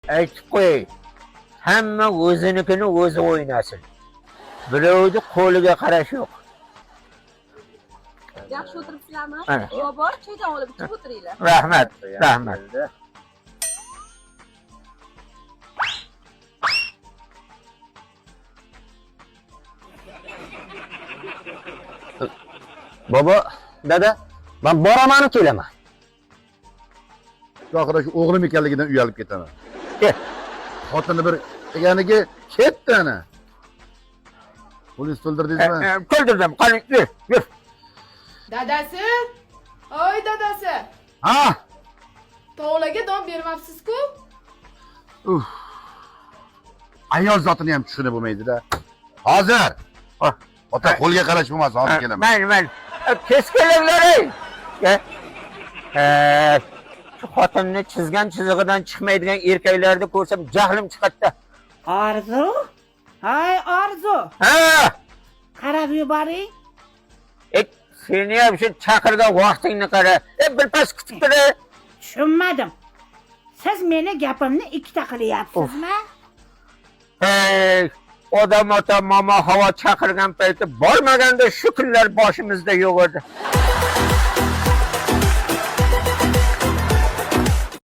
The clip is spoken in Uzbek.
Aytib qo'yay. Hamma o'zinikini o'zi o'ynasin. Birovni qo'liga qarash yo'q. Yaxshi o'tiribsizlarmi? Mana. Bor, choydan olib ichib o'tiringlar. Rahmat, rahmat. Bobo, dada, men boraman kelaman. Oxiri shu o'g'lim ekanligidan uyalib ketaman. Ket. Xotini bir eganiga ketdi ana. Polis to'ldirdingizmi? To'ldirdim. Qani, yur. Dadasi? Oy dadasi. Ha? Tovlaga don bermabsiz-ku? Ayol zotini ham tushunib bo'lmaydi-da. Hozir. Ota qo'lga qarash bo'lmas, hozir kelaman. Mayli. Tez kelinglar. Shu xotinni chizgan chizig'idan chiqmaydigan erkaklarni ko'rsam jahlim chiqadi. Arzu? Hay Arzu. Ha! Qarab yuboring. Seni ham shu chaqirgan vaqtingni qara. Birpas kutib tur. Tushunmadim. Siz meni gapimni ikkita qilyapsizmi? Hey, odam ota mama havo chaqirgan payti bormaganda shu kunlar boshimizda yo'q edi.